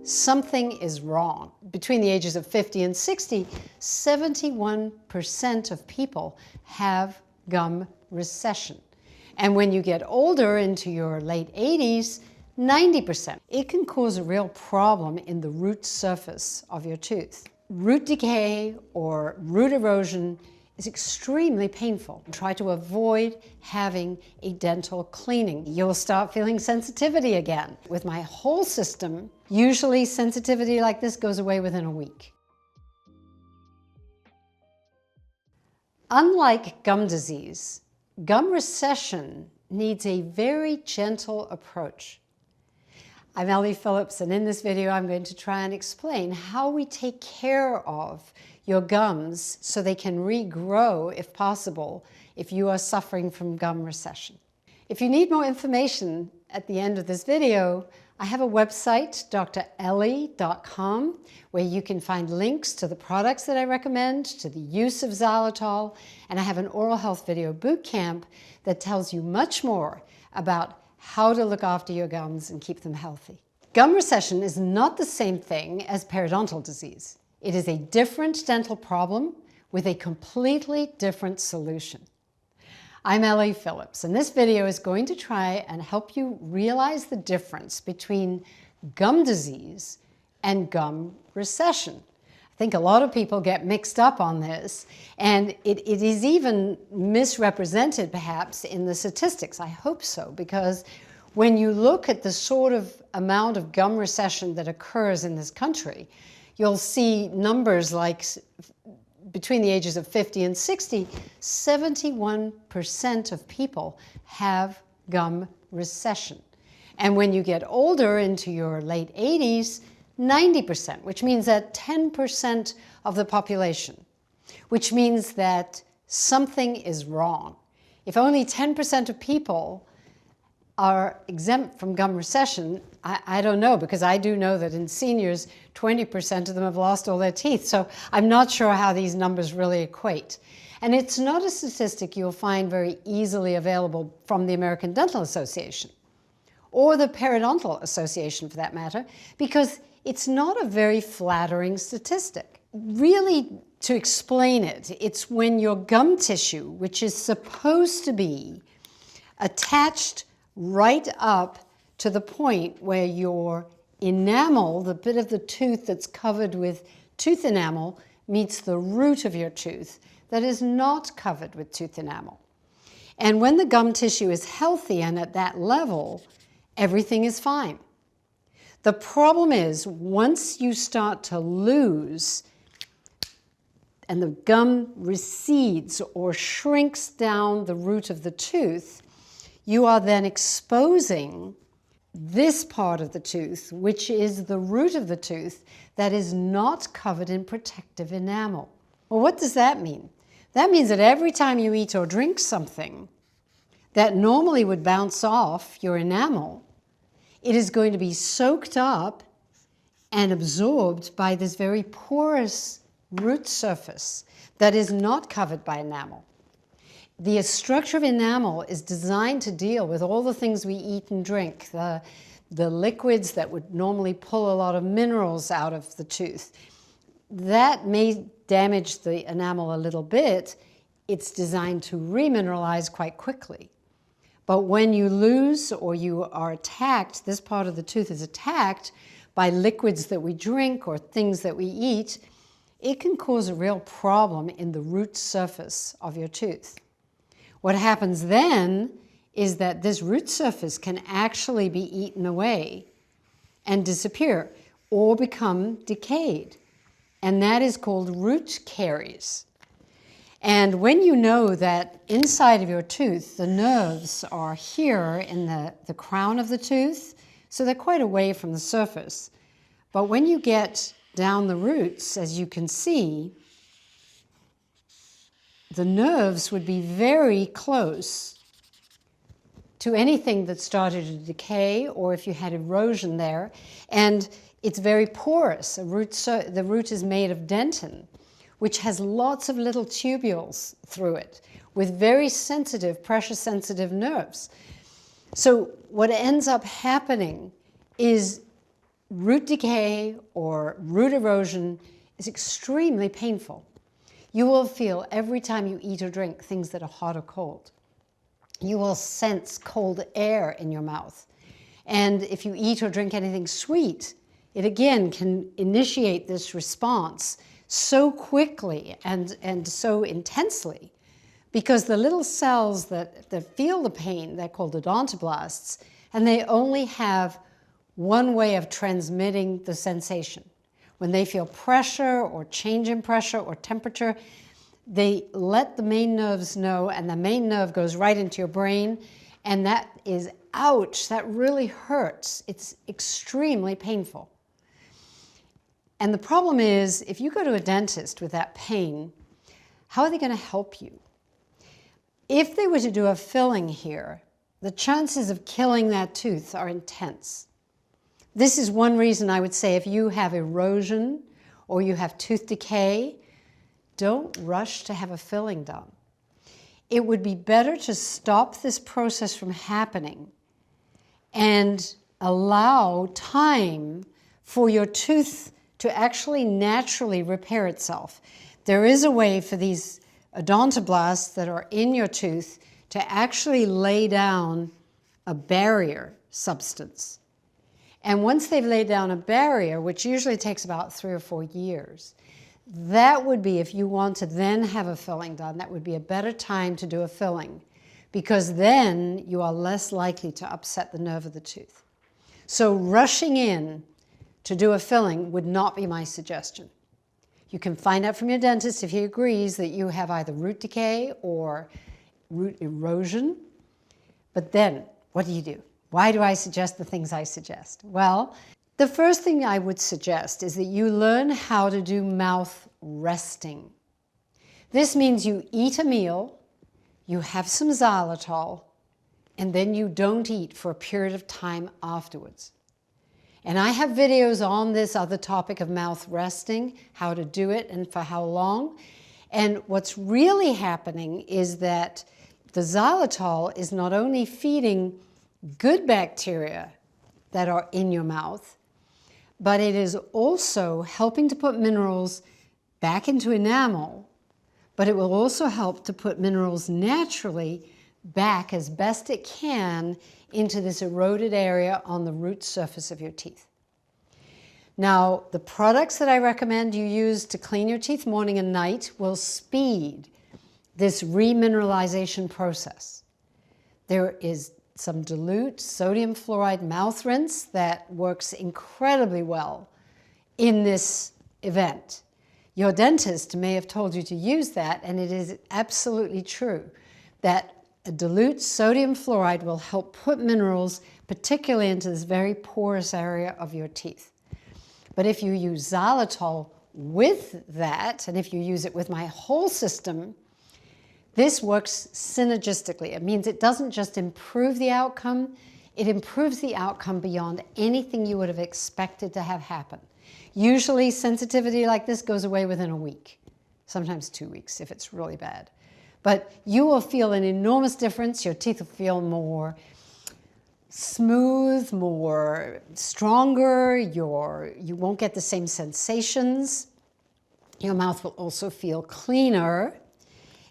something is wrong. Between the ages of 50 and 60, 71% of people have gum recession. And when you get older, into your late 80s, 90%. It can cause a real problem in the root surface of your tooth. Root decay or root erosion is extremely painful. Try to avoid having a dental cleaning. You'll start feeling sensitivity again. With my whole system, usually sensitivity like this goes away within a week. Unlike gum disease, gum recession needs a very gentle approach. I'm Ellie Phillips, and in this video I'm going to try and explain how we take care of your gums so they can regrow if possible if you are suffering from gum recession. If you need more information at the end of this video, I have a website, drellie.com, where you can find links to the products that I recommend, to the use of xylitol, and I have an oral health video boot camp that tells you much more about how to look after your gums and keep them healthy. Gum recession is not the same thing as periodontal disease. It is a different dental problem with a completely different solution. I'm Ellie Phillips, and this video is going to try and help you realize the difference between gum disease and gum recession. I think a lot of people get mixed up on this, and it is even misrepresented perhaps in the statistics. I hope so, because when you look at the sort of amount of gum recession that occurs in this country, you'll see numbers like between the ages of 50 and 60, 71% of people have gum recession. And when you get older, into your late 80s, 90%, which means that 10% of the population, which means that something is wrong. If only 10% of people are exempt from gum recession, I don't know, because I do know that in seniors, 20% of them have lost all their teeth. So I'm not sure how these numbers really equate. And it's not a statistic you'll find very easily available from the American Dental Association, or the Periodontal Association for that matter, because it's not a very flattering statistic. Really, to explain it, it's when your gum tissue, which is supposed to be attached right up to the point where your enamel, the bit of the tooth that's covered with tooth enamel, meets the root of your tooth that is not covered with tooth enamel. And when the gum tissue is healthy and at that level, everything is fine. The problem is, once you start to lose and the gum recedes or shrinks down the root of the tooth, you are then exposing this part of the tooth, which is the root of the tooth that is not covered in protective enamel. Well, what does that mean? That means that every time you eat or drink something that normally would bounce off your enamel, it is going to be soaked up and absorbed by this very porous root surface that is not covered by enamel. The structure of enamel is designed to deal with all the things we eat and drink, the liquids that would normally pull a lot of minerals out of the tooth. That may damage the enamel a little bit. It's designed to remineralize quite quickly. But when you lose or you are attacked, this part of the tooth is attacked by liquids that we drink or things that we eat, it can cause a real problem in the root surface of your tooth. What happens then is that this root surface can actually be eaten away and disappear or become decayed. And that is called root caries. And when you know that inside of your tooth, the nerves are here in the crown of the tooth, so they're quite away from the surface. But when you get down the roots, as you can see, the nerves would be very close to anything that started to decay, or if you had erosion there. And it's very porous. The root is made of dentin, which has lots of little tubules through it with very sensitive, pressure-sensitive nerves. So what ends up happening is root decay or root erosion is extremely painful. You will feel every time you eat or drink things that are hot or cold. You will sense cold air in your mouth. And if you eat or drink anything sweet, it again can initiate this response so quickly and so intensely, because the little cells that feel the pain, they're called odontoblasts, and they only have one way of transmitting the sensation. When they feel pressure or change in pressure or temperature, they let the main nerves know, and the main nerve goes right into your brain, and that is, ouch, that really hurts. It's extremely painful. And the problem is, if you go to a dentist with that pain, how are they going to help you? If they were to do a filling here, the chances of killing that tooth are intense. This is one reason I would say if you have erosion or you have tooth decay, don't rush to have a filling done. It would be better to stop this process from happening and allow time for your tooth to actually naturally repair itself. There is a way for these odontoblasts that are in your tooth to actually lay down a barrier substance. And once they've laid down a barrier, which usually takes about 3 or 4 years, that would be, if you want to then have a filling done, that would be a better time to do a filling, because then you are less likely to upset the nerve of the tooth. So rushing in to do a filling would not be my suggestion. You can find out from your dentist if he agrees that you have either root decay or root erosion. But then, what do? Why do I suggest the things I suggest? Well, the first thing I would suggest is that you learn how to do mouth resting. This means you eat a meal, you have some xylitol, and then you don't eat for a period of time afterwards. And I have videos on this other topic of mouth resting, how to do it and for how long. And what's really happening is that the xylitol is not only feeding good bacteria that are in your mouth, but it is also helping to put minerals back into enamel, but it will also help to put minerals naturally back as best it can into this eroded area on the root surface of your teeth. Now, the products that I recommend you use to clean your teeth morning and night will speed this remineralization process. There is some dilute sodium fluoride mouth rinse that works incredibly well in this event. Your dentist may have told you to use that, and it is absolutely true that a dilute sodium fluoride will help put minerals particularly into this very porous area of your teeth. But if you use xylitol with that, and if you use it with my whole system, this works synergistically. It means it doesn't just improve the outcome, it improves the outcome beyond anything you would have expected to have happen. Usually sensitivity like this goes away within a week, sometimes 2 weeks if it's really bad. But you will feel an enormous difference. Your teeth will feel more smooth, more stronger. You won't get the same sensations. Your mouth will also feel cleaner.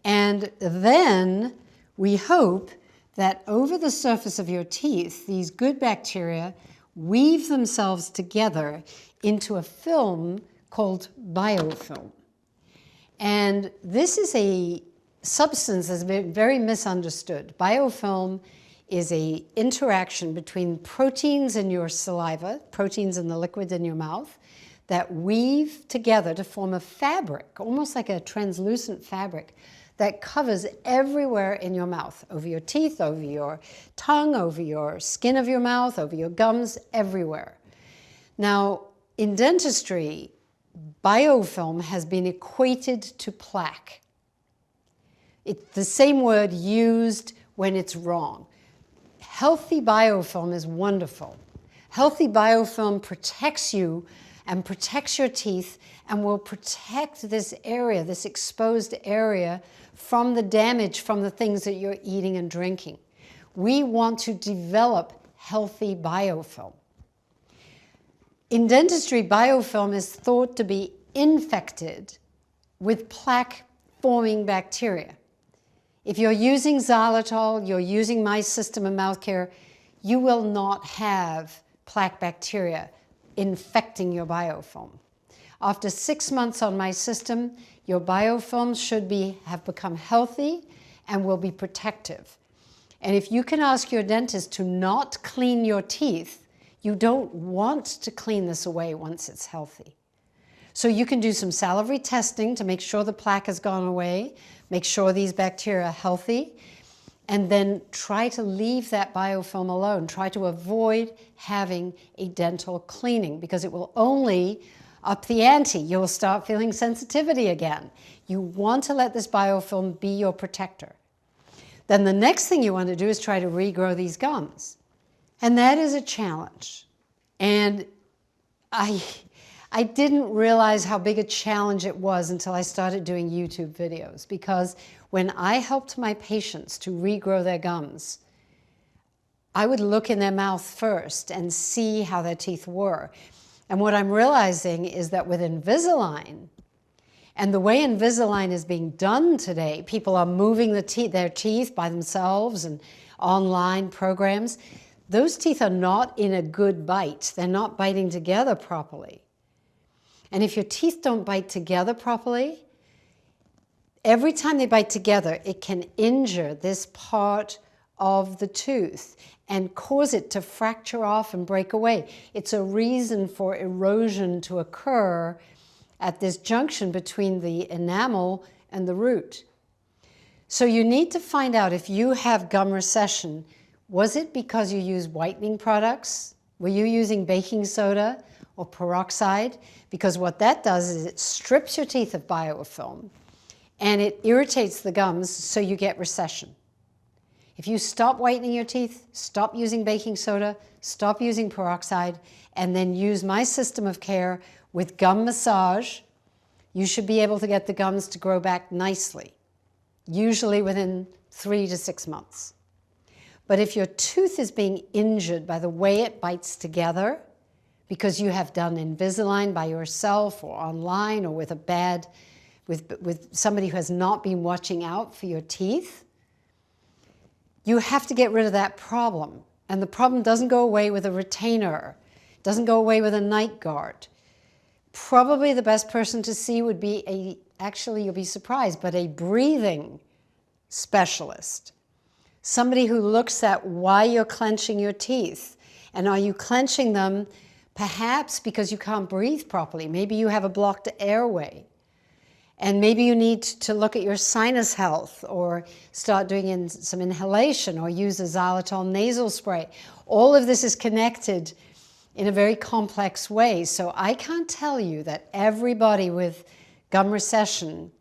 And then we hope that over the surface of your teeth, these good bacteria weave themselves together into a film called biofilm. And this is a substance that's been very misunderstood. Biofilm is an interaction between proteins in your saliva, proteins in the liquid in your mouth, that weave together to form a fabric, almost like a translucent fabric, that covers everywhere in your mouth, over your teeth, over your tongue, over your skin of your mouth, over your gums, everywhere. Now, in dentistry, biofilm has been equated to plaque. It's the same word used when it's wrong. Healthy biofilm is wonderful. Healthy biofilm protects you and protects your teeth and will protect this area, this exposed area, from the damage from the things that you're eating and drinking. We want to develop healthy biofilm. In dentistry, biofilm is thought to be infected with plaque-forming bacteria. If you're using xylitol, you're using my system of mouth care, you will not have plaque bacteria infecting your biofilm. After 6 months on my system, your biofilms should have become healthy and will be protective. And if you can ask your dentist to not clean your teeth, you don't want to clean this away once it's healthy. So you can do some salivary testing to make sure the plaque has gone away, make sure these bacteria are healthy, and then try to leave that biofilm alone. Try to avoid having a dental cleaning because it will only up the ante. You'll start feeling sensitivity again. You want to let this biofilm be your protector. Then the next thing you want to do is try to regrow these gums. And that is a challenge. And I didn't realize how big a challenge it was until I started doing YouTube videos, because when I helped my patients to regrow their gums, I would look in their mouth first and see how their teeth were. And what I'm realizing is that with Invisalign, and the way Invisalign is being done today, people are moving their teeth by themselves and online programs. Those teeth are not in a good bite. They're not biting together properly. And if your teeth don't bite together properly, every time they bite together, it can injure this part of the tooth and cause it to fracture off and break away. It's a reason for erosion to occur at this junction between the enamel and the root. So you need to find out if you have gum recession. Was it because you use whitening products? Were you using baking soda or peroxide? Because what that does is it strips your teeth of biofilm and it irritates the gums, so you get recession. If you stop whitening your teeth, stop using baking soda, stop using peroxide, and then use my system of care with gum massage, you should be able to get the gums to grow back nicely, usually within 3 to 6 months. But if your tooth is being injured by the way it bites together, because you have done Invisalign by yourself or online or with with somebody who has not been watching out for your teeth, you have to get rid of that problem. And the problem doesn't go away with a retainer, doesn't go away with a night guard. Probably the best person to see would be actually you'll be surprised, but a breathing specialist. Somebody who looks at why you're clenching your teeth. And are you clenching them perhaps because you can't breathe properly? Maybe you have a blocked airway. And maybe you need to look at your sinus health or start doing some inhalation or use a xylitol nasal spray. All of this is connected in a very complex way. So I can't tell you that everybody with gum recession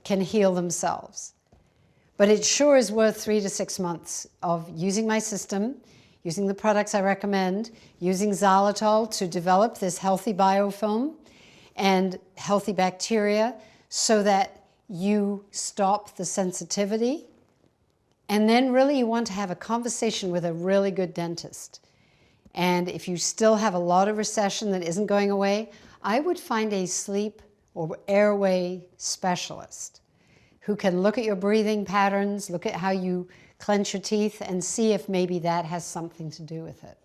can heal themselves. But it sure is worth 3 to 6 months of using my system, using the products I recommend, using xylitol to develop this healthy biofilm and healthy bacteria so that you stop the sensitivity. And then really you want to have a conversation with a really good dentist. And if you still have a lot of recession that isn't going away, I would find a sleep or airway specialist who can look at your breathing patterns, look at how you clench your teeth, and see if maybe that has something to do with it.